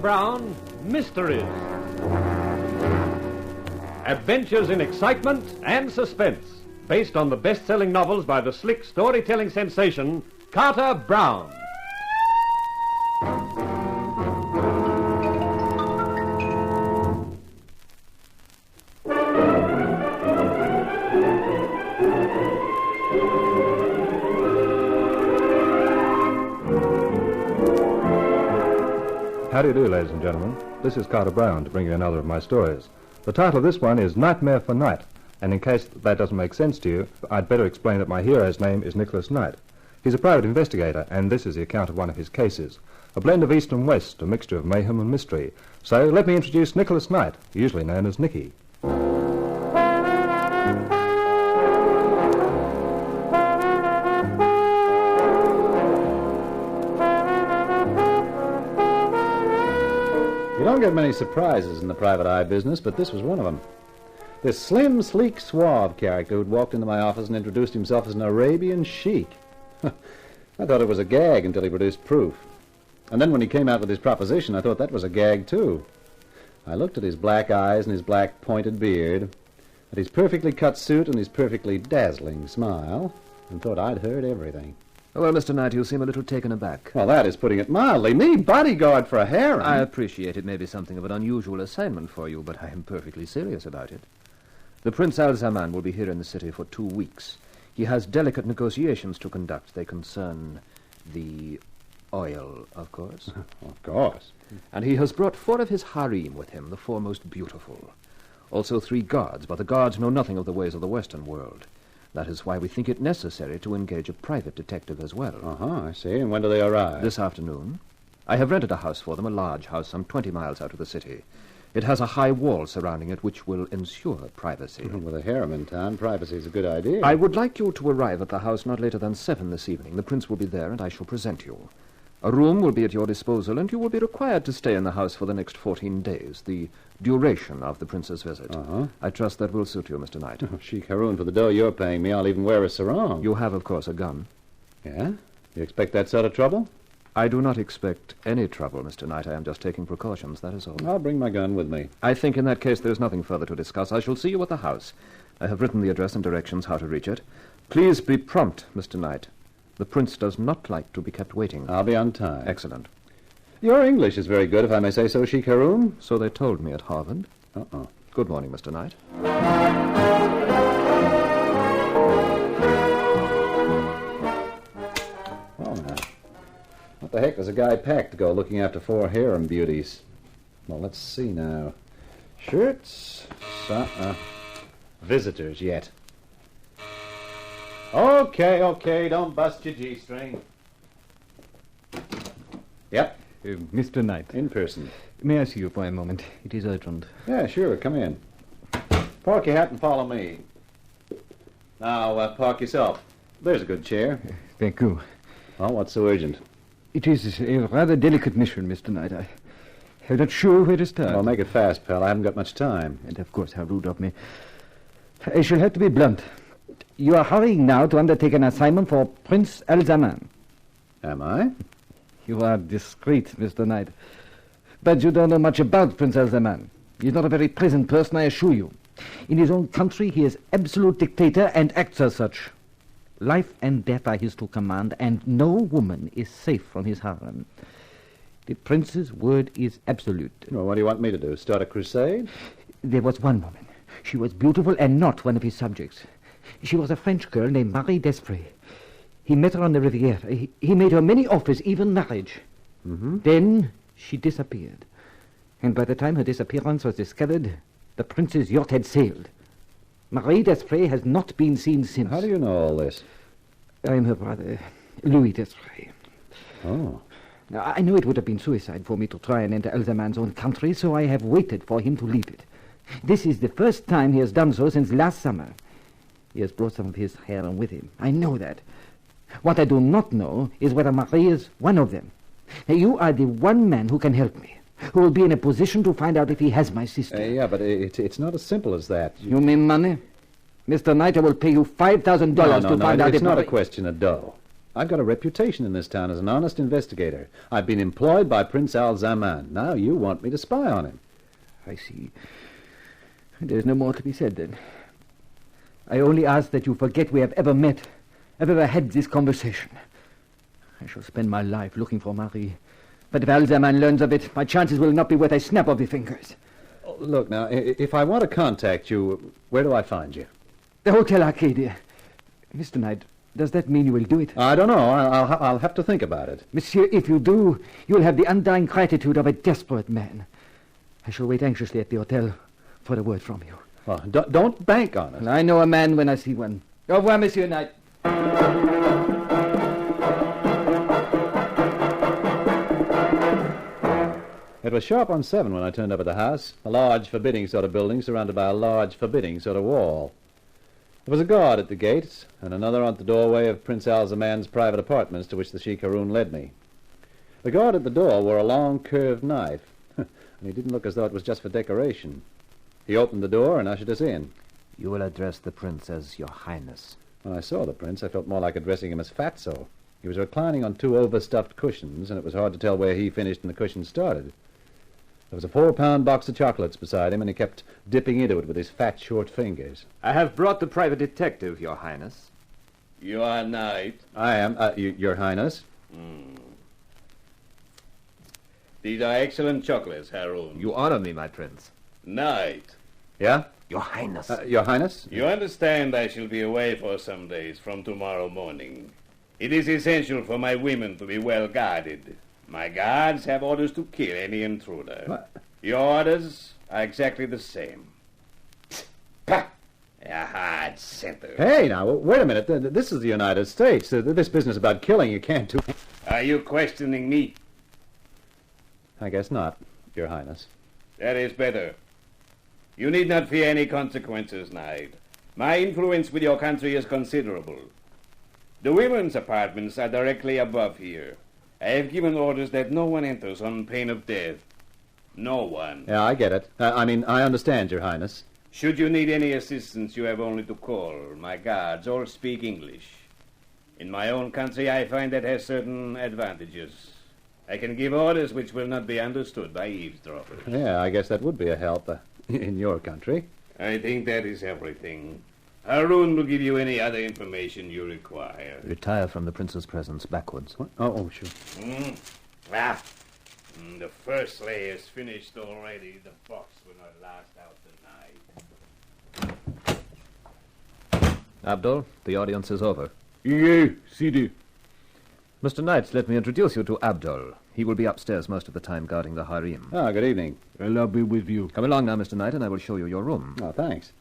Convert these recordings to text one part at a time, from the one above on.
Brown, Mysteries. Adventures in excitement and suspense, based on the best-selling novels by the slick storytelling sensation, Carter Brown. How do you do, ladies and gentlemen? This is Carter Brown to bring you another of my stories. The title of this one is Nightmare for Night, and in case that doesn't make sense to you, I'd better explain that my hero's name is Nicholas Knight. He's a private investigator, and this is the account of one of his cases. A blend of East and West, a mixture of mayhem and mystery. So let me introduce Nicholas Knight, usually known as Nicky. You don't get many surprises in the private eye business, but this was one of them. This slim, sleek, suave character who'd walked into my office and introduced himself as an Arabian sheik. I thought it was a gag until he produced proof. And then when he came out with his proposition, I thought that was a gag, too. I looked at his black eyes and his black pointed beard, at his perfectly cut suit and his perfectly dazzling smile, and thought I'd heard everything. Well, Mr. Knight, you seem a little taken aback. Well, that is putting it mildly. Me, bodyguard for a harem. I appreciate it may be something of an unusual assignment for you, but I am perfectly serious about it. The Prince Al-Zaman will be here in the city for 2 weeks. He has delicate negotiations to conduct. They concern the oil, of course. Of course. And he has brought 4 of his harem with him, the 4 most beautiful. Also 3 guards, but the guards know nothing of the ways of the Western world. That is why we think it necessary to engage a private detective as well. I see. And when do they arrive? This afternoon. I have rented a house for them, a large house some 20 miles out of the city. It has a high wall surrounding it, which will ensure privacy. With a harem in town, privacy is a good idea. I would like you to arrive at the house not later than 7 this evening. The prince will be there, and I shall present you. A room will be at your disposal, and you will be required to stay in the house for the next 14 days, the duration of the prince's visit. I trust that will suit you, Mr. Knight. Sheik Haroun, for the dough you're paying me, I'll even wear a sarong. You have, of course, a gun. Yeah? You expect that sort of trouble? I do not expect any trouble, Mr. Knight. I am just taking precautions, that is all. I'll bring my gun with me. I think in that case there is nothing further to discuss. I shall see you at the house. I have written the address and directions how to reach it. Please be prompt, Mr. Knight. The prince does not like to be kept waiting. I'll be on time. Excellent. Your English is very good, if I may say so, Sheik Haroun. So they told me at Harvard. Good morning, Mr. Knight. Oh, now. What the heck does a guy pack to go looking after 4 harem beauties? Well, let's see now. Shirts. Visitors yet. Okay, don't bust your G-string. Yep. Mr. Knight. In person. May I see you for a moment? It is urgent. Yeah, sure, come in. Park your hat and follow me. Now, park yourself. There's a good chair. Thank you. Well, what's so urgent? It is a rather delicate mission, Mr. Knight. I'm not sure where to start. Well, make it fast, pal. I haven't got much time. And of course, how rude of me. I shall have to be blunt. You are hurrying now to undertake an assignment for Prince Al-Zaman. Am I? You are discreet, Mr. Knight. But you don't know much about Prince Al-Zaman. He's not a very pleasant person, I assure you. In his own country, he is absolute dictator and acts as such. Life and death are his to command, and no woman is safe from his harem. The prince's word is absolute. Well, what do you want me to do? Start a crusade? There was one woman. She was beautiful and not one of his subjects. She was a French girl named Marie Desprez. He met her on the Riviera. He made her many offers, even marriage. Then she disappeared. And by the time her disappearance was discovered, the prince's yacht had sailed. Marie Desprez has not been seen since. How do you know all this? I am her brother, Louis Desprez. Oh. Now, I know it would have been suicide for me to try and enter Al-Zaman's own country, so I have waited for him to leave it. This is the first time he has done so since last summer. He has brought some of his harem with him. I know that. What I do not know is whether Marie is one of them. Now, you are the one man who can help me, who will be in a position to find out if he has my sister. Yeah, but it's not as simple as that. You mean money? Mr. Knight, I will pay you $5,000 to find out if... It's not a question of dough. I've got a reputation in this town as an honest investigator. I've been employed by Prince Al-Zaman. Now you want me to spy on him. I see. There's no more to be said, then. I only ask that you forget we have ever met, have ever had this conversation. I shall spend my life looking for Marie. But if Al-Zaman learns of it, my chances will not be worth a snap of the fingers. Oh, look, now, if I want to contact you, where do I find you? The Hotel Arcadia. Mr. Knight, does that mean you will do it? I don't know. I'll have to think about it. Monsieur, if you do, you will have the undying gratitude of a desperate man. I shall wait anxiously at the hotel for a word from you. Well, don't bank on it. I know a man when I see one. Au revoir, Monsieur Knight. It was sharp on 7 when I turned up at the house, a large, forbidding sort of building surrounded by a large, forbidding sort of wall. There was a guard at the gates, and another at the doorway of Prince Al-Zaman's private apartments to which the Sheikh Haroun led me. The guard at the door wore a long, curved knife, and he didn't look as though it was just for decoration. He opened the door and ushered us in. You will address the prince as Your Highness. When I saw the prince, I felt more like addressing him as Fatso. He was reclining on 2 overstuffed cushions, and it was hard to tell where he finished and the cushions started. There was a 4-pound box of chocolates beside him, and he kept dipping into it with his fat, short fingers. I have brought the private detective, Your Highness. You are Knight? I am, Your Highness. These are excellent chocolates, Haroun. You honor me, my prince. Knight. Yeah? Your Highness. Your Highness? You understand I shall be away for some days from tomorrow morning. It is essential for my women to be well guarded. My guards have orders to kill any intruder. What? Your orders are exactly the same. Pah! A hard center. Hey, now, wait a minute. This is the United States. This business about killing you can't do... Are you questioning me? I guess not, Your Highness. That is better. You need not fear any consequences, Knight. My influence with your country is considerable. The women's apartments are directly above here. I have given orders that no one enters on pain of death. No one. Yeah, I get it. I understand, Your Highness. Should you need any assistance, you have only to call. My guards all speak English. In my own country, I find that has certain advantages. I can give orders which will not be understood by eavesdroppers. Yeah, I guess that would be a help in your country. I think that is everything. Haroun will give you any other information you require. Retire from the prince's presence backwards. What? Oh, sure. The first layer is finished already. The box will not last out the night. Abdul, the audience is over. Yeah, Sidi. Mr. Knight, let me introduce you to Abdul. He will be upstairs most of the time guarding the harem. Ah, good evening. I'll be with you. Come along now, Mr. Knight, and I will show you your room. Oh, thanks.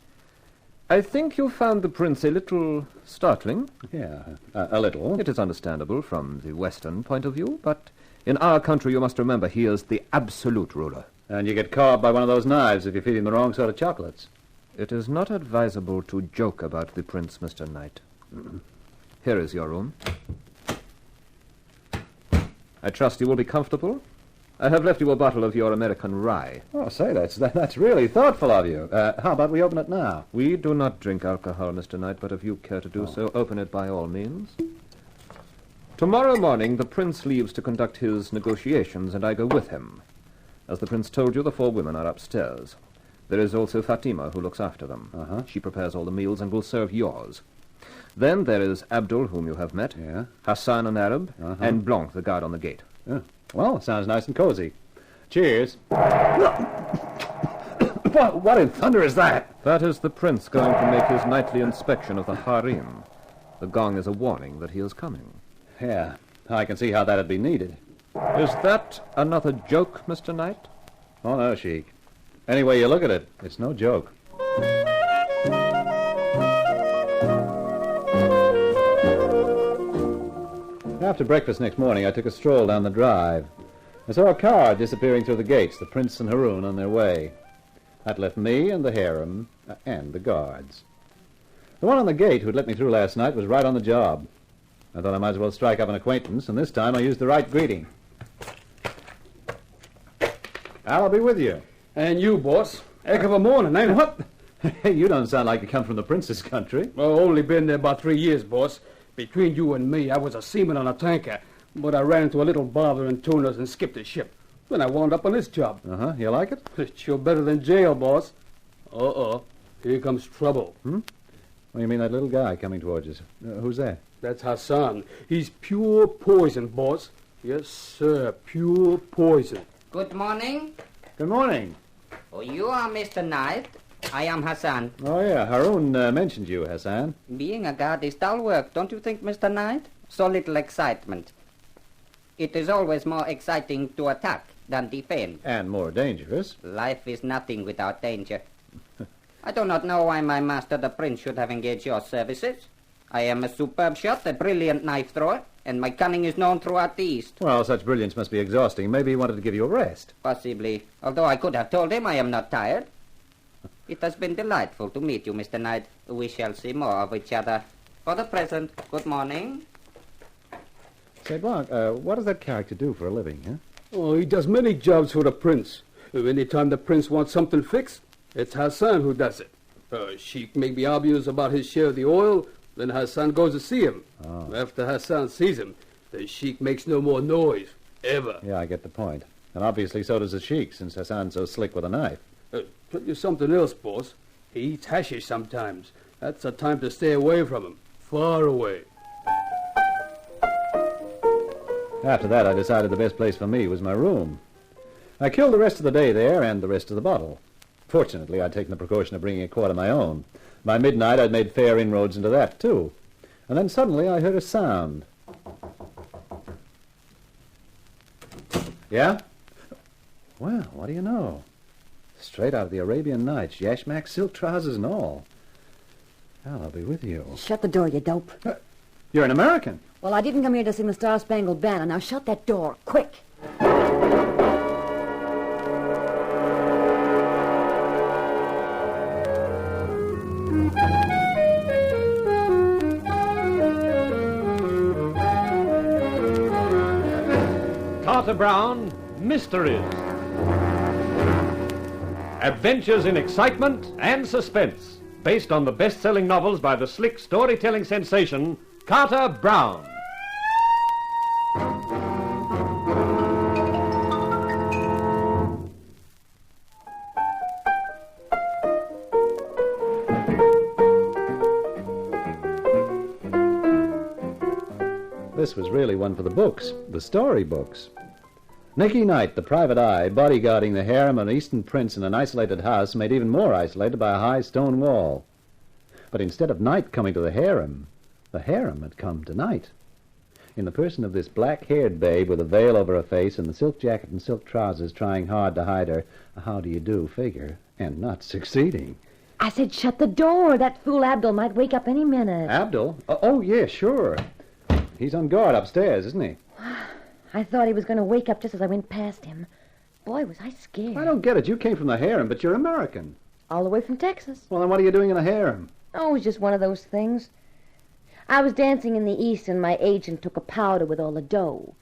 I think you found the prince a little startling. Yeah, a little. It is understandable from the Western point of view, but in our country you must remember he is the absolute ruler. And you get carved by one of those knives if you feed him the wrong sort of chocolates. It is not advisable to joke about the prince, Mr. Knight. Here is your room. I trust you will be comfortable. I have left you a bottle of your American rye. Oh, say, that's really thoughtful of you. How about we open it now? We do not drink alcohol, Mr. Knight, but if you care to do so, open it by all means. Tomorrow morning, the prince leaves to conduct his negotiations, and I go with him. As the prince told you, the 4 women are upstairs. There is also Fatima, who looks after them. She prepares all the meals and will serve yours. Then there is Abdul, whom you have met, Yeah. Hassan, an Arab, and Blanc, the guard on the gate. Yeah. Well, sounds nice and cozy. Cheers. What in thunder is that? That is the prince going to make his nightly inspection of the harem. The gong is a warning that he is coming. Yeah, I can see how that'd be needed. Is that another joke, Mr. Knight? Oh, no, Sheik. Any way you look at it, it's no joke. After breakfast next morning, I took a stroll down the drive. I saw a car disappearing through the gates, the prince and Haroun on their way. That left me and the harem and the guards. The one on the gate who'd let me through last night was right on the job. I thought I might as well strike up an acquaintance, and this time I used the right greeting. I'll be with you. And you, boss. Heck of a morning, ain't it? What? Hey, you don't sound like you come from the prince's country. Well, only been there about 3 years, boss. Between you and me, I was a seaman on a tanker, but I ran into a little bother in Tunas and skipped the ship. Then I wound up on this job. Uh-huh. You like it? It's sure better than jail, boss. Uh-oh. Here comes trouble. Well, you mean that little guy coming towards us? Who's that? That's Hassan. He's pure poison, boss. Yes, sir, pure poison. Good morning. Good morning. Oh, you are Mr. Knight. I am Hassan. Oh, yeah. Haroun mentioned you, Hassan. Being a guard is dull work, don't you think, Mr. Knight? So little excitement. It is always more exciting to attack than defend. And more dangerous. Life is nothing without danger. I do not know why my master, the prince, should have engaged your services. I am a superb shot, a brilliant knife thrower, and my cunning is known throughout the East. Well, such brilliance must be exhausting. Maybe he wanted to give you a rest. Possibly, although I could have told him I am not tired. It has been delightful to meet you, Mr. Knight. We shall see more of each other. For the present, good morning. Say, Blanc, what does that character do for a living, huh? Oh, he does many jobs for the prince. Any time the prince wants something fixed, it's Hassan who does it. Sheik may be obvious about his share of the oil, then Hassan goes to see him. Oh. After Hassan sees him, the sheik makes no more noise, ever. Yeah, I get the point. And obviously so does the sheik, since Hassan's so slick with a knife. Tell you something else, boss. He eats hashish sometimes. That's a time to stay away from him. Far away. After that, I decided the best place for me was my room. I killed the rest of the day there and the rest of the bottle. Fortunately, I'd taken the precaution of bringing a quart of my own. By midnight, I'd made fair inroads into that, too. And then suddenly I heard a sound. Yeah? Well, what do you know? Straight out of the Arabian Nights, yashmak, silk trousers and all. Well, I'll be with you. Shut the door, you dope. You're an American. Well, I didn't come here to sing the Star-Spangled Banner. Now shut that door, quick. Carter Brown, Mysteries. Adventures in excitement and suspense, based on the best-selling novels by the slick storytelling sensation, Carter Brown. This was really one for the books, the story books. Nicky Knight, the private eye, bodyguarding the harem of an eastern prince in an isolated house made even more isolated by a high stone wall. But instead of Knight coming to the harem had come to Knight. In the person of this black-haired babe with a veil over her face and the silk jacket and silk trousers trying hard to hide her how-do-you-do figure, and not succeeding. I said shut the door. That fool Abdul might wake up any minute. Abdul? Oh, yeah, sure. He's on guard upstairs, isn't he? I thought he was going to wake up just as I went past him. Boy, was I scared. I don't get it. You came from the harem, but you're American. All the way from Texas. Well, then what are you doing in the harem? Oh, it was just one of those things. I was dancing in the East, and my agent took a powder with all the dough.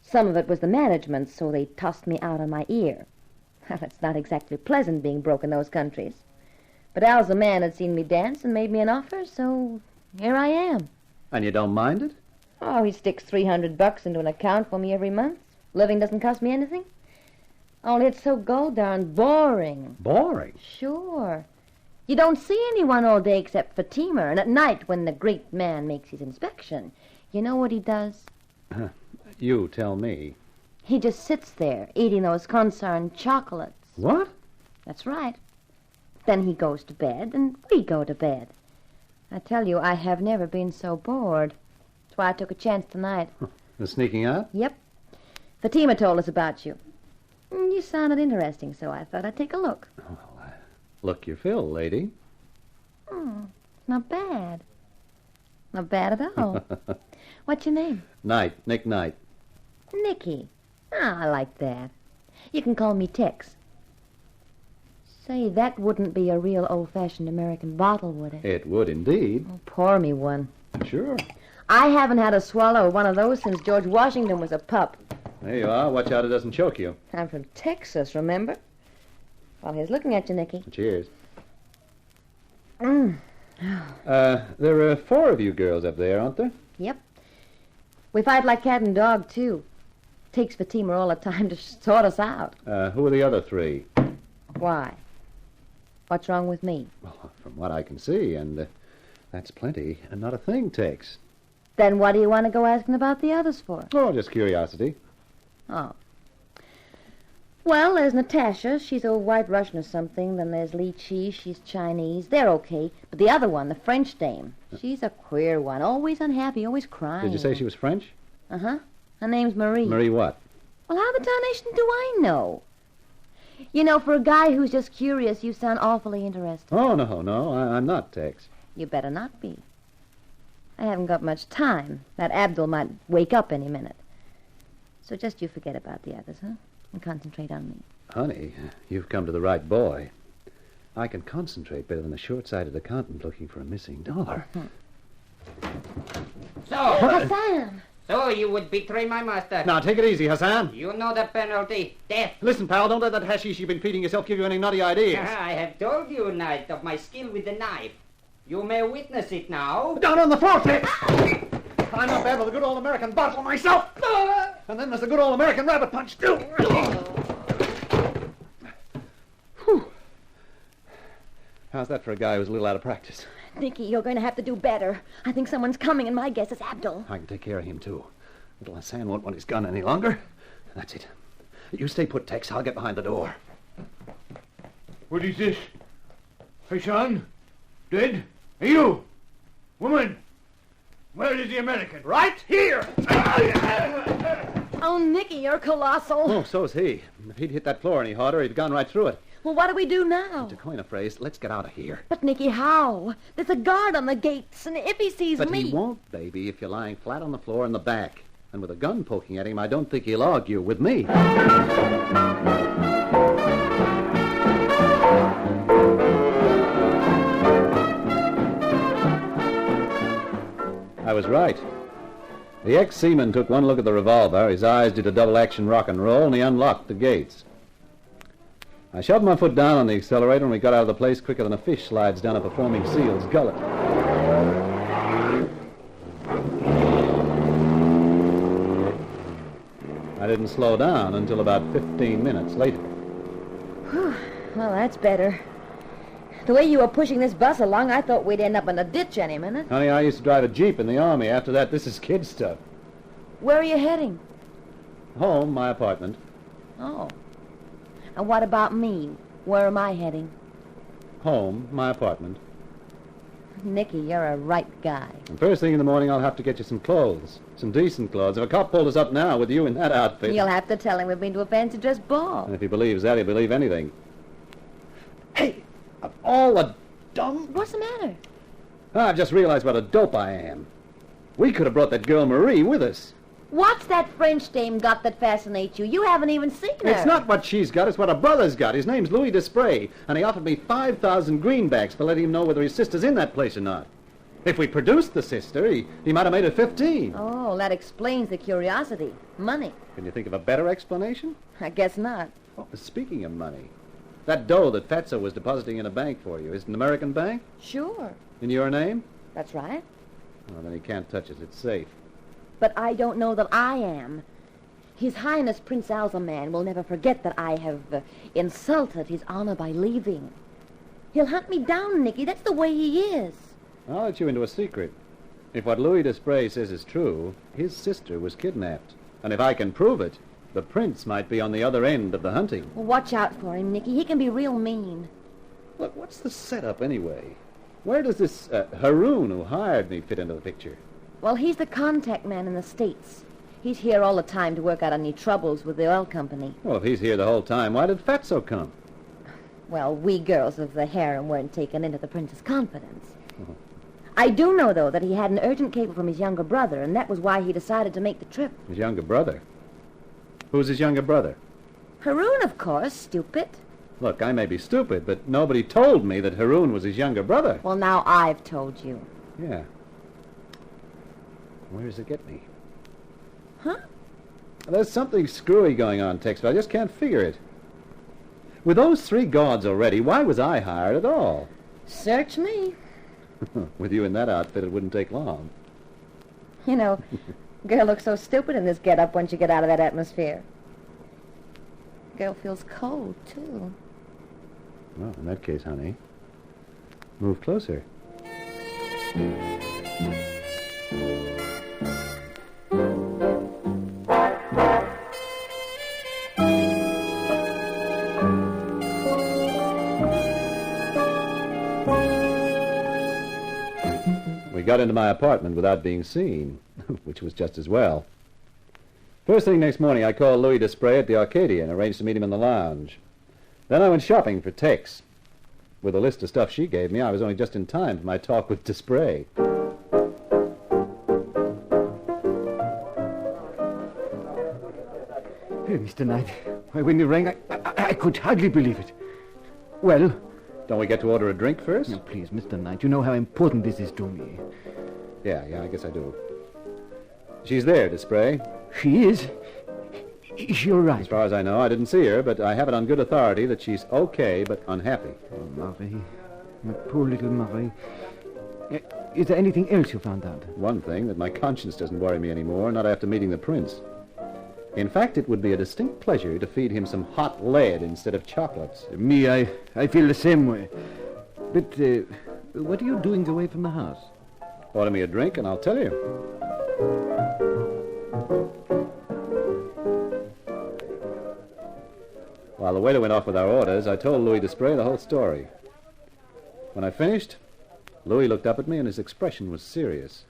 Some of it was the management, so they tossed me out on my ear. Well, it's not exactly pleasant being broke in those countries. But Al's a man had seen me dance and made me an offer, so here I am. And you don't mind it? Oh, he sticks $300 into an account for me every month. Living doesn't cost me anything. Only it's so darn boring. Boring? Sure. You don't see anyone all day except Fatima, and at night when the great man makes his inspection, you know what he does? You tell me. He just sits there eating those concern chocolates. What? That's right. Then he goes to bed, and we go to bed. I tell you, I have never been so bored. That's why I took a chance tonight. The sneaking out? Yep. Fatima told us about you. You sounded interesting, so I thought I'd take a look. Look your fill, lady. Not bad. Not bad at all. What's your name? Knight, Nick Knight. Nicky. Ah, I like that. You can call me Tex. Say, that wouldn't be a real old-fashioned American bottle, would it? It would indeed. Oh, pour me one. Sure. I haven't had a swallow of one of those since George Washington was a pup. There you are. Watch out it doesn't choke you. I'm from Texas, remember? Well, here's looking at you, Nicky. Cheers. There are 4 of you girls up there, aren't there? Yep. We fight like cat and dog, too. Takes Fatima all the time to sort us out. Who are the other three? Why? What's wrong with me? Well, from what I can see, and that's plenty, and not a thing, Tex. Then what do you want to go asking about the others for? Oh, just curiosity. Oh. Well, there's Natasha. She's a White Russian or something. Then there's Li Chi. She's Chinese. They're okay. But the other one, the French dame, she's a queer one. Always unhappy, always crying. Did you say she was French? Uh-huh. Her name's Marie. Marie what? Well, how the tarnation do I know? You know, for a guy who's just curious, you sound awfully interested. Oh, no, I'm not, Tex. You better not be. I haven't got much time. That Abdul might wake up any minute. So just you forget about the others, huh? And concentrate on me. Honey, you've come to the right boy. I can concentrate better than a short-sighted accountant looking for a missing dollar. So, Hassan! so you would betray my master. Now, take it easy, Hassan. You know the penalty. Death. Listen, pal, don't let that hashish you've been feeding yourself give you any nutty ideas. I have told you, Knight, of my skill with the knife. You may witness it now. Down on the floor, Tex! I'm not bad with a good old American bottle myself. And then there's the good old American rabbit punch, too. Whew. How's that for a guy who's a little out of practice? Nicky, you're going to have to do better. I think someone's coming, and my guess is Abdul. I can take care of him, too. Little Hassan won't want his gun any longer. That's it. You stay put, Tex. I'll get behind the door. What is this? Hassan? Dead? Hey, you! Woman! Where is the American? Right here! Oh, Nicky, you're colossal. Oh, so's he. If he'd hit that floor any harder, he'd gone right through it. Well, what do we do now? To coin a phrase, let's get out of here. But, Nicky, how? There's a guard on the gates, and if he sees But me... he won't, baby, if you're lying flat on the floor in the back. And with a gun poking at him, I don't think he'll argue with me. I was right. The ex-seaman took one look at the revolver, his eyes did a double-action rock and roll, and he unlocked the gates. I shoved my foot down on the accelerator, and we got out of the place quicker than a fish slides down a performing seal's gullet. I didn't slow down until about 15 minutes later. Whew. Well, that's better. The way you were pushing this bus along, I thought we'd end up in a ditch any minute. Honey, I used to drive a Jeep in the Army. After that, this is kid stuff. Where are you heading? Home, my apartment. Oh. And what about me? Where am I heading? Home, my apartment. Nicky, you're a right guy. And first thing in the morning, I'll have to get you some clothes. Some decent clothes. If a cop pulled us up now with you in that outfit... You'll have to tell him we've been to a fancy dress ball. And if he believes that, he'll believe anything. Hey! Of all the dumb... What's the matter? I've just realized what a dope I am. We could have brought that girl Marie with us. What's that French dame got that fascinates you? You haven't even seen her. It's not what she's got, it's what her brother's got. His name's Louis Desprez, and he offered me 5,000 greenbacks for letting him know whether his sister's in that place or not. If we produced the sister, he might have made it 15. Oh, that explains the curiosity. Money. Can you think of a better explanation? I guess not. Oh, speaking of money, that dough that Fatso was depositing in a bank for you, is it an American bank? Sure. In your name? That's right. Well, then he can't touch it. It's safe. But I don't know that I am. His Highness Prince Alzaman will never forget that I have insulted his honor by leaving. He'll hunt me down, Nicky. That's the way he is. I'll let you into a secret. If what Louis Desprez says is true, his sister was kidnapped. And if I can prove it, the prince might be on the other end of the hunting. Well, watch out for him, Nicky. He can be real mean. Look, what's the setup anyway? Where does this Haroon who hired me fit into the picture? Well, he's the contact man in the States. He's here all the time to work out any troubles with the oil company. Well, if he's here the whole time, why did Fatso come? Well, we girls of the harem weren't taken into the prince's confidence. I do know, though, that he had an urgent cable from his younger brother, and that was why he decided to make the trip. His younger brother? Who's his younger brother? Haroon, of course, stupid. Look, I may be stupid, but nobody told me that Haroon was his younger brother. Well, now I've told you. Yeah. Where does it get me? Huh? There's something screwy going on, Tex, but I just can't figure it. With those 3 guards already, why was I hired at all? Search me. With you in that outfit, it wouldn't take long. You know, girl looks so stupid in this get-up once you get out of that atmosphere. Girl feels cold, too. Well, in that case, honey, move closer. We got into my apartment without being seen, which was just as well. First thing next morning, I called Louis Desprez at the Arcadia and arranged to meet him in the lounge. Then I went shopping for Tex. With a list of stuff she gave me, I was only just in time for my talk with Desprez. Mr. Knight, when you rang, I could hardly believe it. Well? Don't we get to order a drink first? No, please, Mr. Knight, you know how important this is to me. Yeah, I guess I do. She's there, Desprez. She is? Is she all right? As far as I know, I didn't see her, but I have it on good authority that she's okay but unhappy. Oh, Marie. My poor little Marie. Is there anything else you found out? One thing, that my conscience doesn't worry me anymore, not after meeting the prince. In fact, it would be a distinct pleasure to feed him some hot lead instead of chocolates. Me, I feel the same way. But what are you doing away from the house? Order me a drink and I'll tell you. While the waiter went off with our orders, I told Louis Desprez the whole story. When I finished, Louis looked up at me and his expression was serious.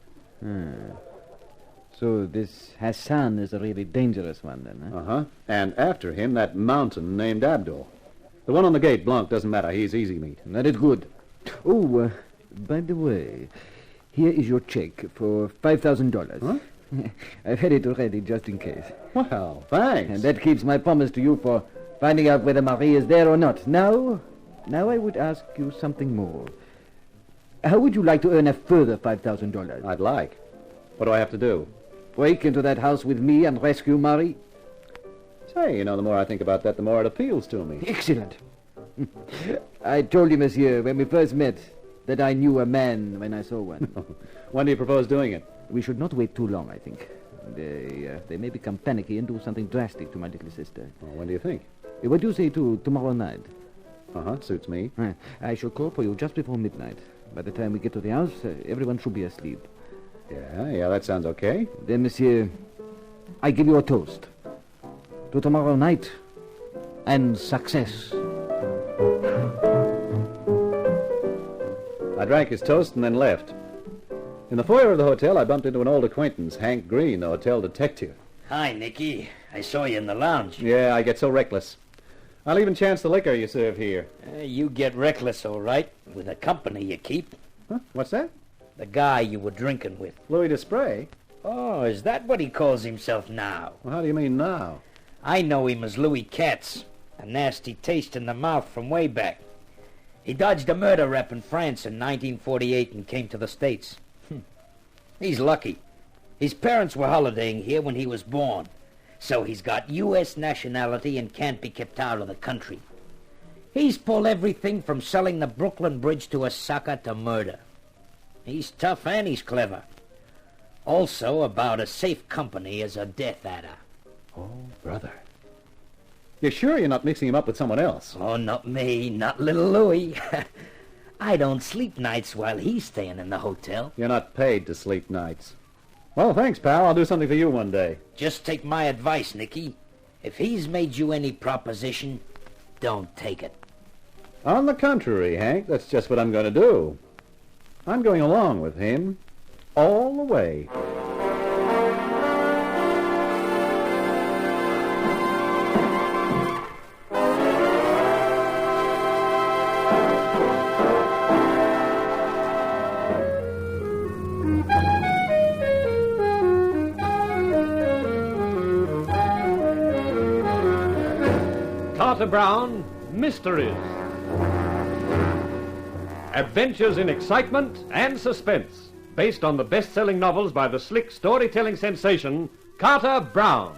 So this Hassan is a really dangerous one, then, huh? Uh-huh. And after him, that mountain named Abdul. The one on the gate, Blanc, doesn't matter. He's easy meat. That is good. Oh, by the way, here is your check for $5,000. Huh? I've had it already, just in case. Well, thanks. And that keeps my promise to you for finding out whether Marie is there or not. Now I would ask you something more. How would you like to earn a further $5,000? I'd like. What do I have to do? Break into that house with me and rescue Marie. Say, the more I think about that, the more it appeals to me. Excellent. I told you, monsieur, when we first met, that I knew a man when I saw one. When do you propose doing it? We should not wait too long, I think. They may become panicky and do something drastic to my little sister. Well, when do you think? What do you say to tomorrow night? Uh-huh, suits me. I shall call for you just before midnight. By the time we get to the house, everyone should be asleep. Yeah, that sounds okay. Then, monsieur, I give you a toast. To tomorrow night and success. I drank his toast and then left. In the foyer of the hotel, I bumped into an old acquaintance, Hank Green, the hotel detective. Hi, Nicky. I saw you in the lounge. Yeah, I get so reckless. I'll even chance the liquor you serve here. You get reckless, all right, with the company you keep. Huh? What's that? The guy you were drinking with. Louis Desprez? Oh, is that what he calls himself now? Well, how do you mean now? I know him as Louis Katz. A nasty taste in the mouth from way back. He dodged a murder rep in France in 1948 and came to the States. He's lucky. His parents were holidaying here when he was born. So he's got U.S. nationality and can't be kept out of the country. He's pulled everything from selling the Brooklyn Bridge to a sucker to murder. He's tough and he's clever. Also about as safe company as a death adder. Oh, brother. You're sure you're not mixing him up with someone else? Oh, not me, not little Louis. I don't sleep nights while he's staying in the hotel. You're not paid to sleep nights. Well, thanks, pal. I'll do something for you one day. Just take my advice, Nicky. If he's made you any proposition, don't take it. On the contrary, Hank, that's just what I'm going to do. I'm going along with him all the way. Carter Brown, Mysteries. Adventures in excitement and suspense, based on the best-selling novels by the slick storytelling sensation, Carter Brown.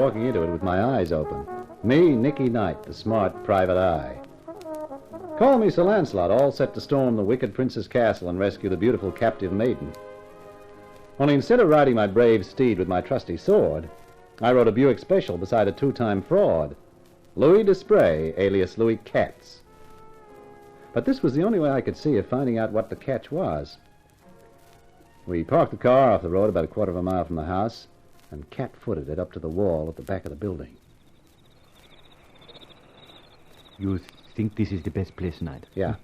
walking into it with my eyes open. Me, Nicky Knight, the smart private eye. Call me Sir Lancelot, all set to storm the wicked prince's castle and rescue the beautiful captive maiden. Only instead of riding my brave steed with my trusty sword, I rode a Buick Special beside a two-time fraud, Louis Desprez, alias Louis Katz. But this was the only way I could see of finding out what the catch was. We parked the car off the road about a quarter of a mile from the house and cat-footed it up to the wall at the back of the building. You think this is the best place, Knight? Yeah.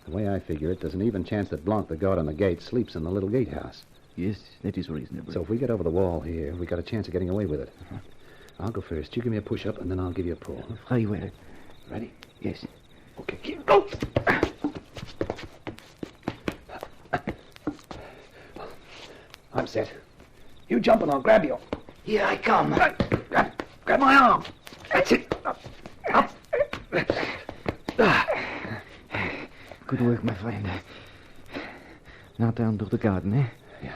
The way I figure it, there's an even chance that Blanc, the guard on the gate, sleeps in the little gatehouse. Yes, that is reasonable. So if we get over the wall here, we got a chance of getting away with it. I'll go first. You give me a push-up, and then I'll give you a pull. Very well. Ready? Yes. Okay, here, go! I'm set. You jump and I'll grab you. Here I come. Grab my arm. That's it. Up. Good work, my friend. Now down to the garden, eh? Yeah.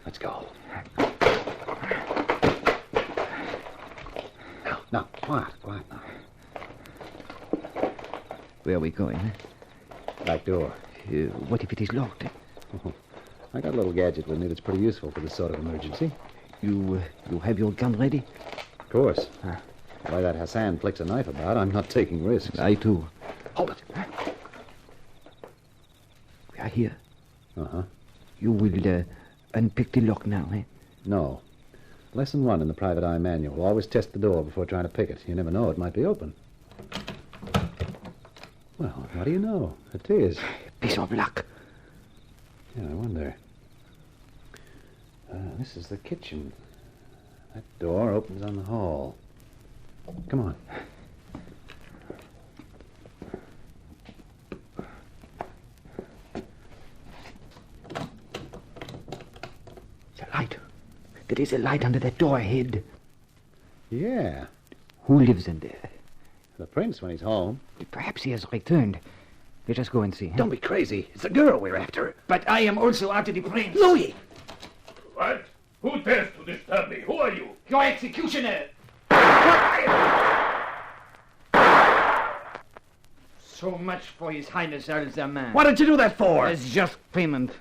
Let's go. Now, quiet now. Where are we going, eh? Back door. What if it is locked? Oh, I got a little gadget with me that's pretty useful for this sort of emergency. You have your gun ready? Of course. The way that Hassan flicks a knife about, I'm not taking risks. I, too. Hold it. We are here. Uh-huh. You will unpick the lock now, eh? No. Lesson 1 in the private eye manual. Always test the door before trying to pick it. You never know, it might be open. Well, how do you know? It is. Piece of luck. Yeah, I wonder. This is the kitchen. That door opens on the hall. Come on. The light. There is a light under that door ahead. Yeah. Who lives in there? The prince when he's home. Perhaps he has returned. Let us go and see. Huh? Don't be crazy. It's the girl we're after. But I am also after the prince. Louis! What? Who dares to disturb me? Who are you? Your executioner! So much for His Highness Al-Zaman. What did you do that for? It's just payment.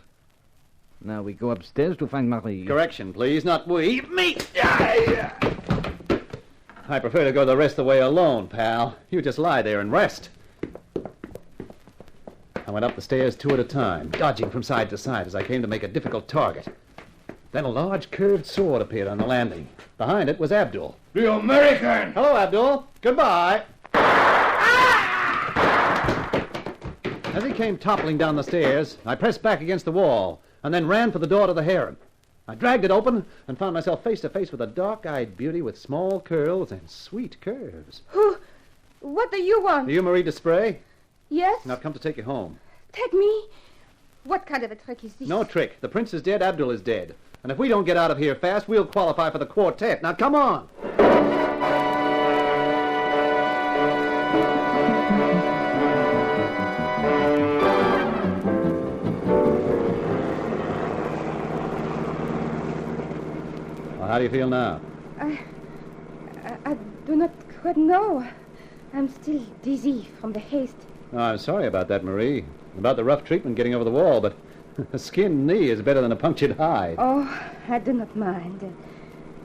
Now we go upstairs to find Marie. Correction, please, not we. Me! I prefer to go the rest of the way alone, pal. You just lie there and rest. I went up the stairs 2 at a time, dodging from side to side as I came to make a difficult target. Then a large curved sword appeared on the landing. Behind it was Abdul. The American! Hello, Abdul. Goodbye. As he came toppling down the stairs, I pressed back against the wall and then ran for the door to the harem. I dragged it open and found myself face to face with a dark-eyed beauty with small curls and sweet curves. What do you want? Are you Marie Desprez? Yes? Now, I've come to take you home. Take me? What kind of a trick is this? No trick. The prince is dead, Abdul is dead. And if we don't get out of here fast, we'll qualify for the quartet. Now, come on! Well, how do you feel now? I do not quite know. I'm still dizzy from the haste. Oh, I'm sorry about that, Marie. About the rough treatment getting over the wall, but a skinned knee is better than a punctured hide. Oh, I do not mind.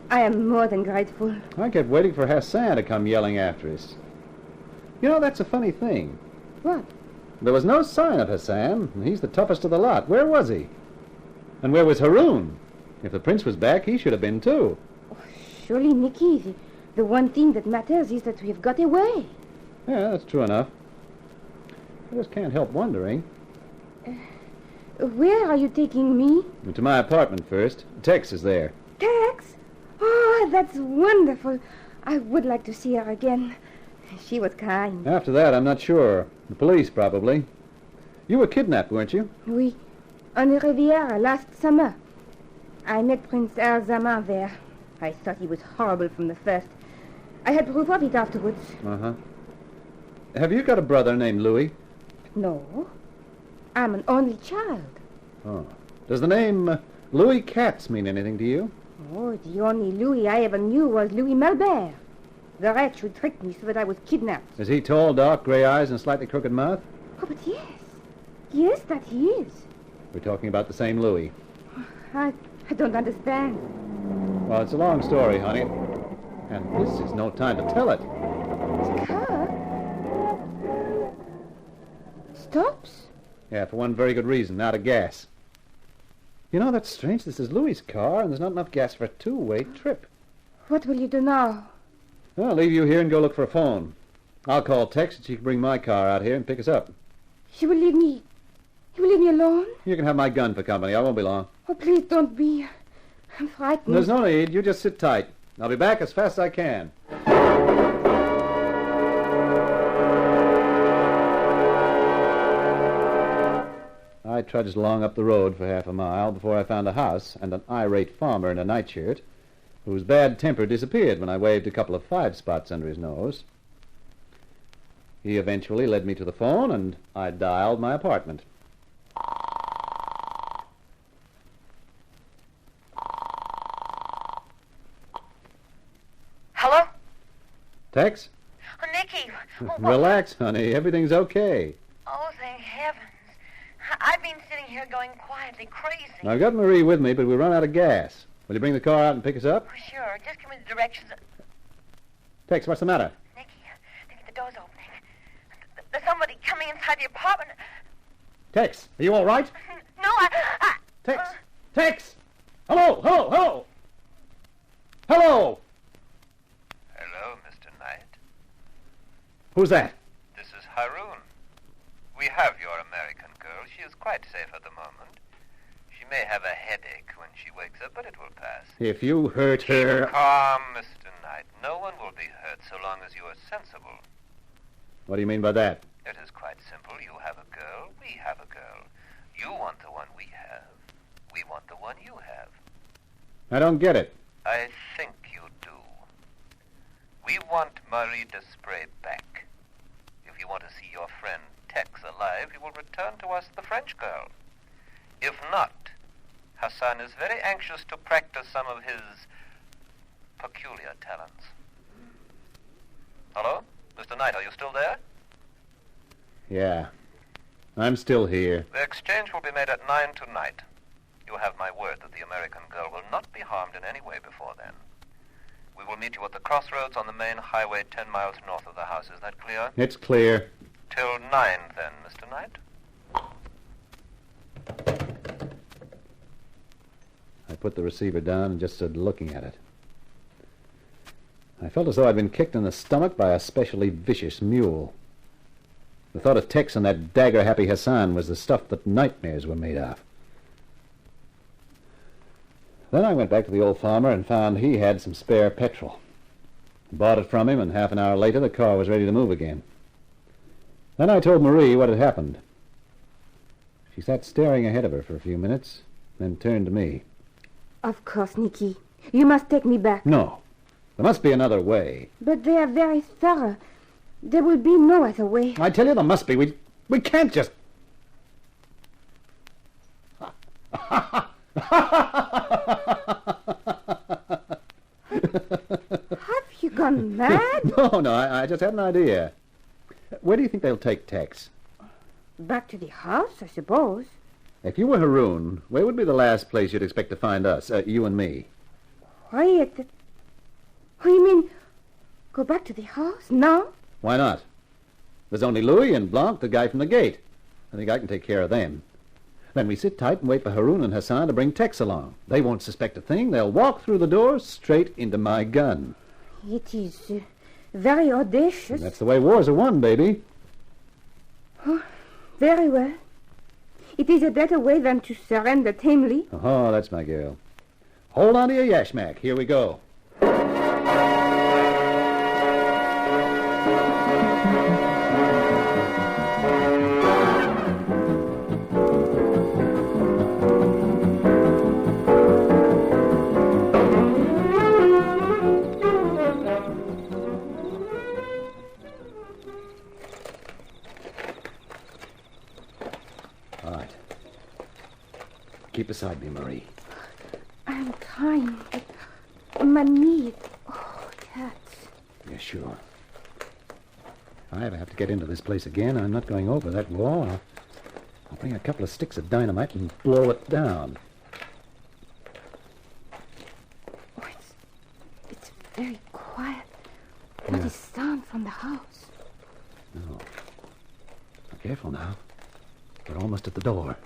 I am more than grateful. I kept waiting for Hassan to come yelling after us. You know, that's a funny thing. What? There was no sign of Hassan, and he's the toughest of the lot. Where was he? And where was Haroun? If the prince was back, he should have been too. Oh, surely, Nicky, the one thing that matters is that we have got away. Yeah, that's true enough. I just can't help wondering. Where are you taking me? To my apartment first. Tex is there. Tex? Oh, that's wonderful. I would like to see her again. She was kind. After that, I'm not sure. The police, probably. You were kidnapped, weren't you? Oui. On the Riviera last summer. I met Prince Al-Zaman there. I thought he was horrible from the first. I had proof of it afterwards. Uh-huh. Have you got a brother named Louis? No. I'm an only child. Oh. Does the name Louis Katz mean anything to you? Oh, the only Louis I ever knew was Louis Malbert. The wretch who tricked me so that I was kidnapped. Is he tall, dark, grey eyes, and a slightly crooked mouth? Oh, but yes. Yes, that he is. We're talking about the same Louis. I don't understand. Well, it's a long story, honey. And this is no time to tell it. The car stops. Yeah, for one very good reason, out of gas. You know, that's strange. This is Louis's car, and there's not enough gas for a two-way trip. What will you do now? Well, I'll leave you here and go look for a phone. I'll call Tex, and she can bring my car out here and pick us up. You will leave me alone? You can have my gun for company. I won't be long. Oh, please don't be. I'm frightened. There's no need. You just sit tight. I'll be back as fast as I can. I trudged along up the road for half a mile before I found a house and an irate farmer in a nightshirt whose bad temper disappeared when I waved a couple of 5 spots under his nose. He eventually led me to the phone, and I dialed my apartment. Hello? Tex? Oh, Nicky. Relax, honey. Everything's okay. Oh, thank heavens. I've been sitting here going quietly crazy. I've got Marie with me, but we run out of gas. Will you bring the car out and pick us up? Oh, sure. Just give me the directions. Tex, what's the matter? Nicky, the door's opening. There's somebody coming inside the apartment. Tex, are you all right? No, Tex! Tex! Hello! Hello! Hello! Hello! Hello, Mr. Knight. Who's that? This is Haroun. We have your American girl. She is quite safe at the moment. She may have a headache when she wakes up, but it will pass. If you hurt her... Keep calm, Mr. Knight. No one will be hurt so long as you are sensible. What do you mean by that? It is quite simple. You have a girl, we have a girl. You want the one we have. We want the one you have. I don't get it. I think you do. We want Marie Desprez back. If you want to see your friend Tex alive, you will return to us the French girl. If not, Hassan is very anxious to practice some of his peculiar talents. Hello? Mr. Knight, are you still there? Yeah. I'm still here. The exchange will be made at 9 tonight. You have my word that the American girl will not be harmed in any way before then. We will meet you at the crossroads on the main highway 10 miles north of the house. Is that clear? It's clear. Till 9, then, Mr. Knight. I put the receiver down and just stood looking at it. I felt as though I'd been kicked in the stomach by a specially vicious mule. The thought of Tex and that dagger-happy Hassan was the stuff that nightmares were made of. Then I went back to the old farmer and found he had some spare petrol. Bought it from him, and half an hour later the car was ready to move again. Then I told Marie what had happened. She sat staring ahead of her for a few minutes, then turned to me. Of course, Nicky. You must take me back. No. There must be another way. But they are very thorough. There will be no other way. I tell you there must be. We can't just... Have you gone mad? No, I just had an idea. Where do you think they'll take Tex? Back to the house, I suppose. If you were Haroun, where would be the last place you'd expect to find us, you and me? Why, Oh, you mean go back to the house now? Why not? There's only Louis and Blanc, the guy from the gate. I think I can take care of them. Then we sit tight and wait for Haroun and Hassan to bring Tex along. They won't suspect a thing. They'll walk through the door straight into my gun. It is very audacious. And that's the way wars are won, baby. Oh, very well. It is a better way than to surrender tamely. Oh, that's my girl. Hold on to your yashmak. Here we go. All right. Keep beside me, Marie. I'm fine, but my knees... Oh, it hurts. Yeah, sure. If I ever have to get into this place again, I'm not going over that wall. I'll bring a couple of sticks of dynamite and blow it down. Oh, it's very quiet. Not a sound from the house. No. Be careful now. We're almost at the door.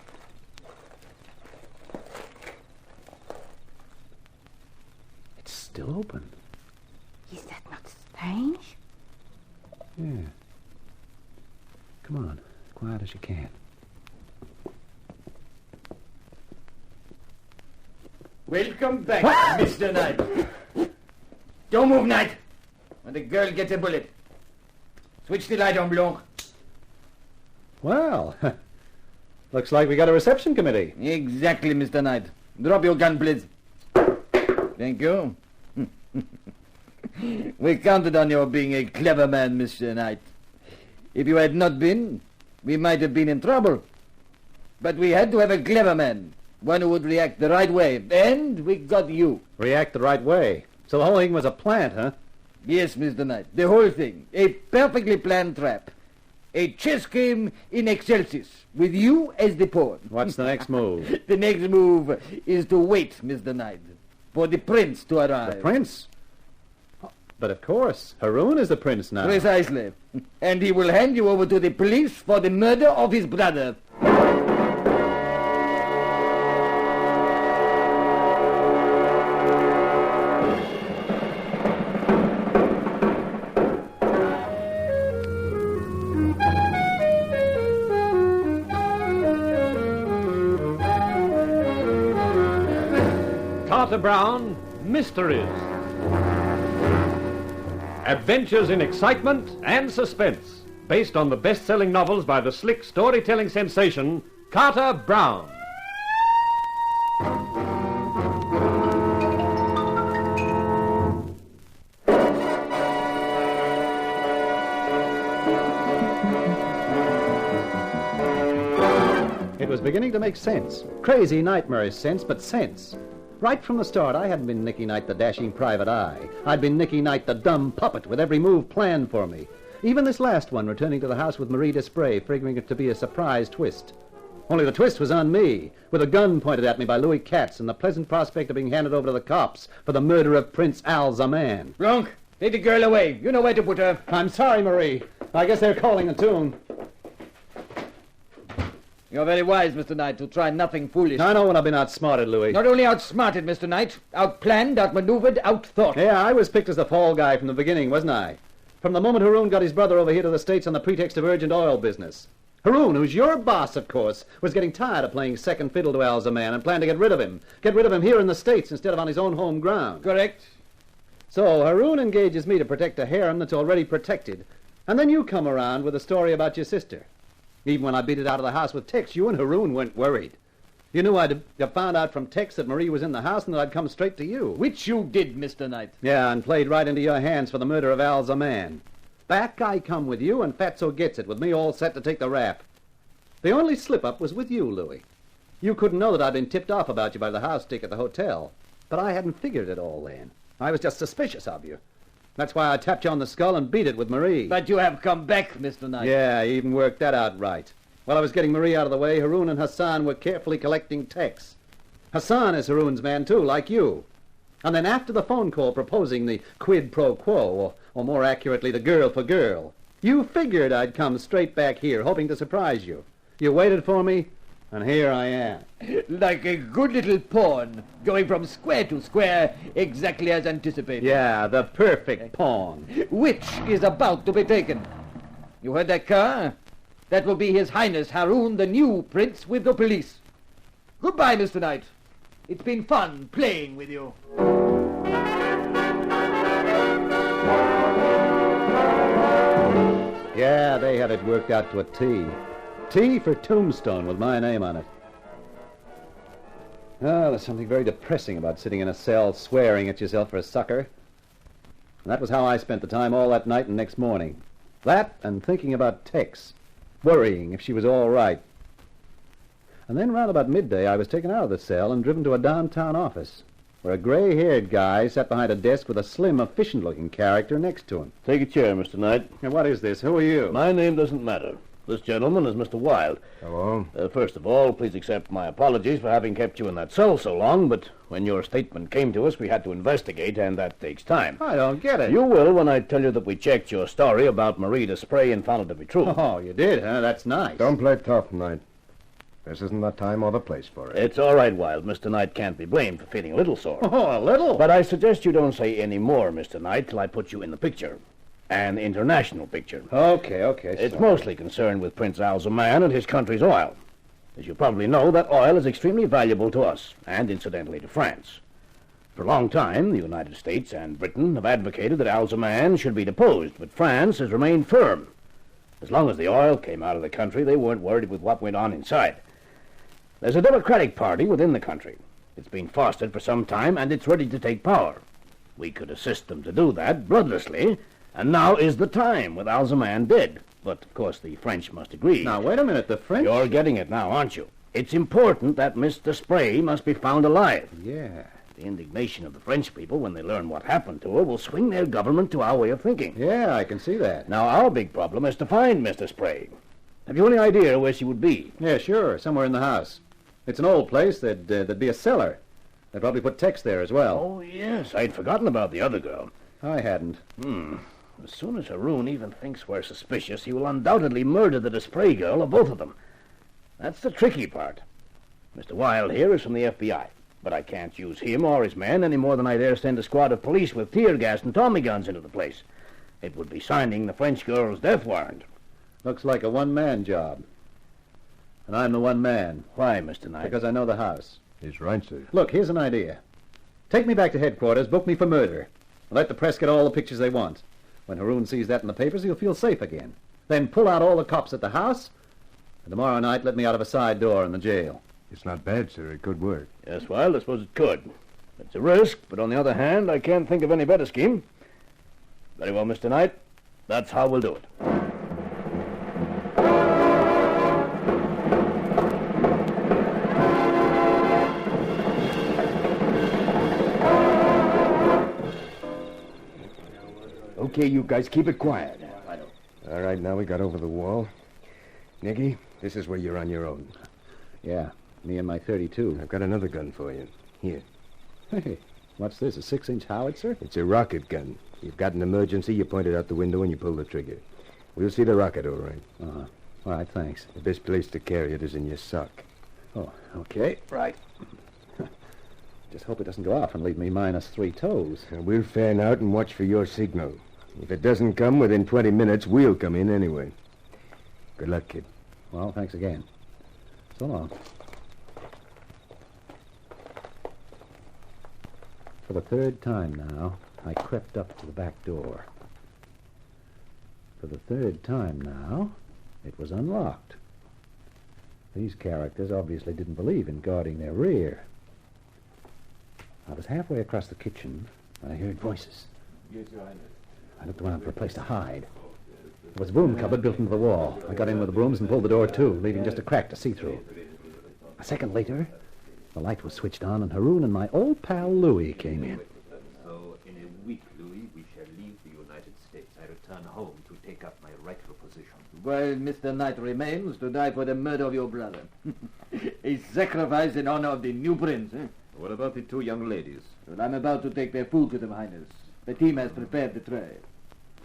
It's still open. Is that not strange? Yeah. Come on. Quiet as you can. Welcome back, Mr. Knight. Don't move, Knight. When the girl gets a bullet. Switch the light on, Blanc. Well, looks like we got a reception committee. Exactly, Mr. Knight. Drop your gun, please. Thank you. We counted on your being a clever man, Mr. Knight. If you had not been, we might have been in trouble. But we had to have a clever man. One who would react the right way. And we got you. React the right way. So the whole thing was a plant, huh? Yes, Mr. Knight. The whole thing. A perfectly planned trap. A chess game in excelsis. With you as the pawn. What's the next move? The next move is to wait, Mr. Knight. For the prince to arrive. The prince? But of course, Haroun is the prince now. Precisely. And he will hand you over to the police for the murder of his brother. Carter Brown, Mysteries. Adventures in excitement and suspense, based on the best-selling novels by the slick storytelling sensation, Carter Brown. It was beginning to make sense. Crazy, nightmarish sense, but sense. Right from the start, I hadn't been Nicky Knight, the dashing private eye. I'd been Nicky Knight, the dumb puppet, with every move planned for me. Even this last one, returning to the house with Marie Desprez, figuring it to be a surprise twist. Only the twist was on me, with a gun pointed at me by Louis Katz, and the pleasant prospect of being handed over to the cops for the murder of Prince Al Zaman. Blanc, take the girl away. You know where to put her. I'm sorry, Marie. I guess they're calling a tune. You're very wise, Mr. Knight, to try nothing foolish. I know when I've been outsmarted, Louis. Not only outsmarted, Mr. Knight, outplanned, outmaneuvered, outthought. Yeah, I was picked as the fall guy from the beginning, wasn't I? From the moment Haroun got his brother over here to the States on the pretext of urgent oil business. Haroun, who's your boss, of course, was getting tired of playing second fiddle to Al Zaman and planned to get rid of him. Get rid of him here in the States instead of on his own home ground. Correct. So Haroun engages me to protect a harem that's already protected. And then you come around with a story about your sister. Even when I beat it out of the house with Tex, you and Haroun weren't worried. You knew I'd have found out from Tex that Marie was in the house and that I'd come straight to you. Which you did, Mr. Knight. Yeah, and played right into your hands for the murder of Al Zaman. Back I come with you, and Fatso gets it, with me all set to take the rap. The only slip-up was with you, Louis. You couldn't know that I'd been tipped off about you by the house stick at the hotel. But I hadn't figured it all then. I was just suspicious of you. That's why I tapped you on the skull and beat it with Marie. But you have come back, Mr. Knight. Yeah, I even worked that out right. While I was getting Marie out of the way, Haroun and Hassan were carefully collecting Tex. Hassan is Haroun's man, too, like you. And then after the phone call proposing the quid pro quo, or more accurately, the girl for girl, you figured I'd come straight back here, hoping to surprise you. You waited for me, and here I am. Like a good little pawn, going from square to square, exactly as anticipated. Yeah, the perfect pawn. Which is about to be taken. You heard that car? That will be His Highness Haroun, the new prince with the police. Goodbye, Mr. Knight. It's been fun playing with you. Yeah, they had it worked out to a T. T for Tombstone with my name on it. Oh, there's something very depressing about sitting in a cell swearing at yourself for a sucker. And that was how I spent the time all that night and next morning. That and thinking about Tex, worrying if she was all right. And then round about midday I was taken out of the cell and driven to a downtown office. where a gray-haired guy sat behind a desk with a slim, efficient-looking character next to him. Take a chair, Mr. Knight. Now, what is this? Who are you? My name doesn't matter. This gentleman is Mr. Wilde. Hello. First of all, please accept my apologies for having kept you in that cell so long, but when your statement came to us, we had to investigate, and that takes time. I don't get it. You will when I tell you that we checked your story about Marie Desprez and found it to be true. Oh, you did, huh? That's nice. Don't play tough, Knight. This isn't the time or the place for it. It's all right, Wilde. Mr. Knight can't be blamed for feeling a little sore. Oh, a little? But I suggest you don't say any more, Mr. Knight, till I put you in the picture. An international picture. Okay. It's mostly concerned with Prince Al-Zaman and his country's oil. As you probably know, that oil is extremely valuable to us, and incidentally to France. For a long time, the United States and Britain have advocated that Al-Zaman should be deposed, but France has remained firm. As long as the oil came out of the country, they weren't worried with what went on inside. There's a Democratic Party within the country. It's been fostered for some time, and it's ready to take power. We could assist them to do that bloodlessly, and now is the time, with Al-Zaman dead. But, of course, the French must agree. Now, wait a minute, the French... You're getting it now, aren't you? It's important that Miss Desprez must be found alive. Yeah. The indignation of the French people when they learn what happened to her will swing their government to our way of thinking. Yeah, I can see that. Now, our big problem is to find Miss Desprez. Have you any idea where she would be? Yeah, sure. Somewhere in the house. It's an old place. There'd be a cellar. They'd probably put Tex there as well. Oh, yes. I'd forgotten about the other girl. I hadn't. As soon as Haroun even thinks we're suspicious, he will undoubtedly murder the Desprez girl or both of them. That's the tricky part. Mr. Wilde here is from the FBI, but I can't use him or his men any more than I dare send a squad of police with tear gas and Tommy guns into the place. It would be signing the French girl's death warrant. Looks like a one-man job. And I'm the one man. Why, Mr. Knight? Because I know the house. He's right, sir. Look, here's an idea. Take me back to headquarters, book me for murder. Let the press get all the pictures they want. When Haroun sees that in the papers, he'll feel safe again. Then pull out all the cops at the house, and tomorrow night let me out of a side door in the jail. It's not bad, sir. It could work. Yes, well, I suppose it could. It's a risk, but on the other hand, I can't think of any better scheme. Very well, Mr. Knight. That's how we'll do it. Okay, you guys, keep it quiet. All right, now we got over the wall. Nicky, this is where you're on your own. Yeah, me and my 32. I've got another gun for you. Here. Hey, what's this, a 6-inch howitzer? It's a rocket gun. You've got an emergency, you point it out the window and you pull the trigger. We'll see the rocket, all right. Uh-huh. All right, thanks. The best place to carry it is in your sock. Oh, okay. Right. Just hope it doesn't go off and leave me minus 3 toes. We'll fan out and watch for your signal. If it doesn't come within 20 minutes, we'll come in anyway. Good luck, kid. Well, thanks again. So long. For the third time now, I crept up to the back door. For the third time now, it was unlocked. These characters obviously didn't believe in guarding their rear. I was halfway across the kitchen when I heard voices. Yes, Your Highness. I looked around for a place to hide. There was a broom cupboard built into the wall. I got in with the brooms and pulled the door to, leaving just a crack to see through. A second later, the light was switched on, and Haroun and my old pal Louis came in. So, in a week, Louis, we shall leave the United States. I return home to take up my rightful position. While Mr. Knight remains to die for the murder of your brother. A sacrifice in honor of the new prince, eh? What about the two young ladies? Well, I'm about to take their food to them, Highness. The team has prepared the tray.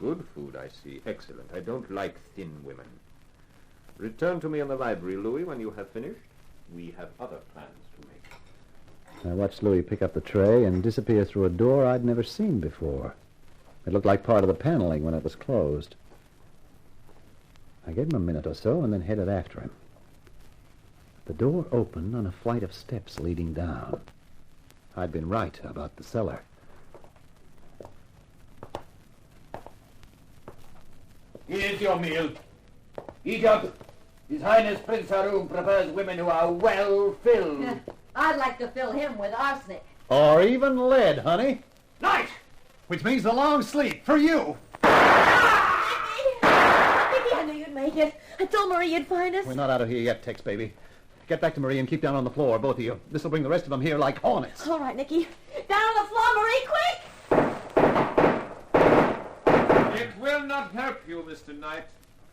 Good food, I see. Excellent. I don't like thin women. Return to me in the library, Louis, when you have finished. We have other plans to make. I watched Louis pick up the tray and disappear through a door I'd never seen before. It looked like part of the paneling when it was closed. I gave him a minute or so and then headed after him. The door opened on a flight of steps leading down. I'd been right about the cellar. Here's your meal. Eat up. His Highness Prince Haroun prefers women who are well filled. I'd like to fill him with arsenic. Or even lead, honey. Night! Which means a long sleep for you. Mickey, I knew you'd make it. I told Marie you'd find us. We're not out of here yet, Tex, baby. Get back to Marie and keep down on the floor, both of you. This'll bring the rest of them here like hornets. All right, Nicky. Down on the floor, Marie, quick! It will not help you, Mr. Knight.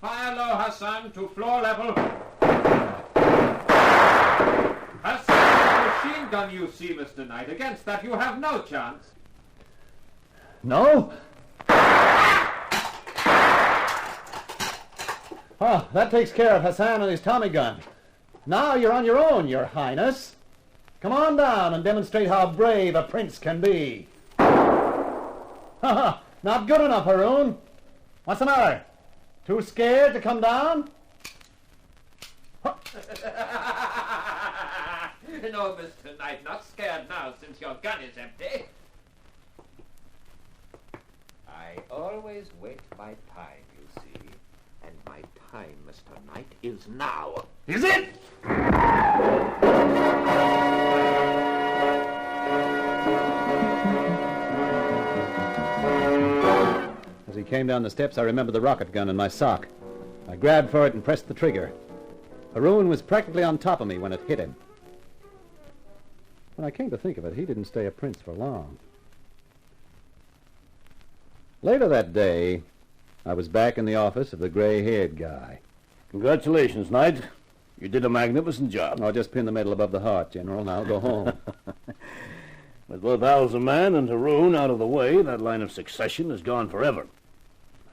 Fire low, Hassan, to floor level. Hassan, the machine gun you see, Mr. Knight. Against that, you have no chance. No? Oh, that takes care of Hassan and his Tommy gun. Now you're on your own, Your Highness. Come on down and demonstrate how brave a prince can be. Not good enough, Haroon. What's the matter? Too scared to come down? No, Mr. Knight, not scared now since your gun is empty. I always wait my time, you see. And my time, Mr. Knight, is now. Is it? As he came down the steps, I remembered the rocket gun in my sock. I grabbed for it and pressed the trigger. Haroon was practically on top of me when it hit him. When I came to think of it, he didn't stay a prince for long. Later that day, I was back in the office of the gray-haired guy. Congratulations, Knight. You did a magnificent job. I'll just pin the medal above the heart, General, and I'll go home. With both Alzaman and Haroon out of the way, that line of succession is gone forever.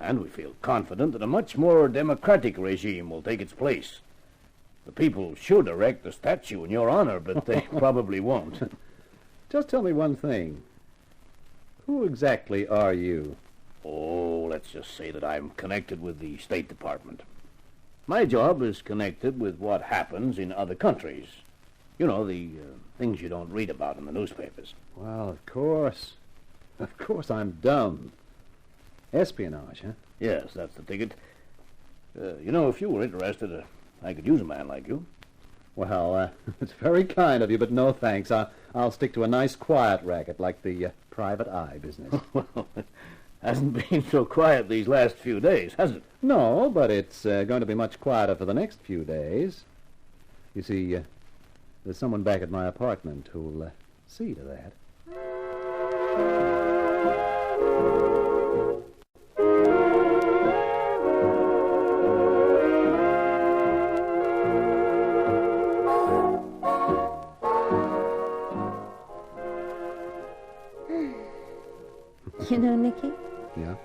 And we feel confident that a much more democratic regime will take its place. The people should erect a statue in your honor, but they probably won't. Just tell me one thing. Who exactly are you? Oh, let's just say that I'm connected with the State Department. My job is connected with what happens in other countries. You know, the things you don't read about in the newspapers. Well, of course. Of course I'm dumb. Espionage, huh? Yes, that's the ticket. You know, if you were interested, I could use a man like you. Well, it's very kind of you, but no thanks. I'll stick to a nice quiet racket like the private eye business. Well, it hasn't been so quiet these last few days, has it? No, but it's going to be much quieter for the next few days. You see, there's someone back at my apartment who'll see to that. You know, Nicky? Yeah?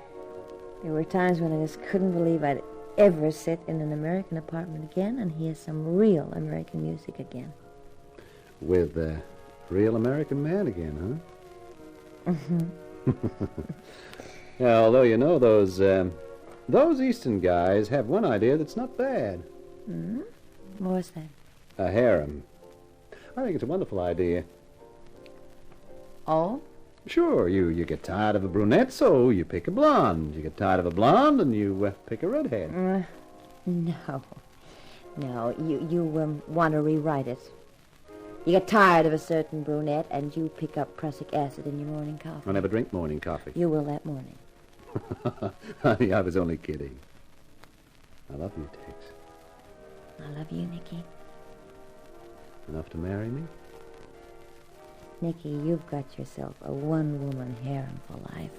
There were times when I just couldn't believe I'd ever sit in an American apartment again and hear some real American music again. With a real American man again, huh? Mm-hmm. Yeah, although, you know, those Eastern guys have one idea that's not bad. Mm-hmm. What's that? A harem. I think it's a wonderful idea. Oh? Sure, you get tired of a brunette, so you pick a blonde. You get tired of a blonde, and you pick a redhead. No. You want to rewrite it. You get tired of a certain brunette, and you pick up prussic acid in your morning coffee. I never drink morning coffee. You will that morning. Honey, I was only kidding. I love you, Tex. I love you, Nicky. Enough to marry me? Nicky, you've got yourself a one-woman harem for life.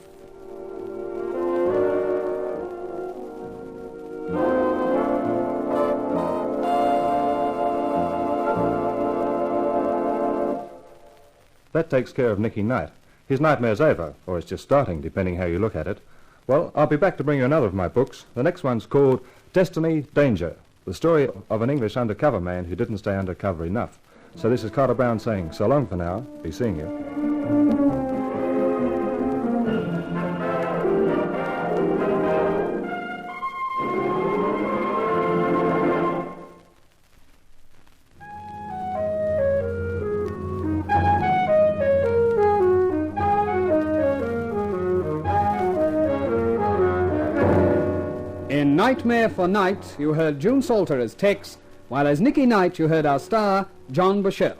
That takes care of Nicky Knight. His nightmare's over, or it's just starting, depending how you look at it. Well, I'll be back to bring you another of my books. The next one's called Destiny, Danger, the story of an English undercover man who didn't stay undercover enough. So this is Carter Brown saying so long for now. Be seeing you. In Nightmare for Night, you heard June Salter as Tex, while as Nicky Knight you heard our star, John Bushell.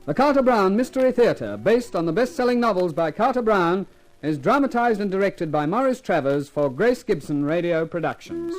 The Carter Brown Mystery Theatre, based on the best-selling novels by Carter Brown, is dramatized and directed by Maurice Travers for Grace Gibson Radio Productions.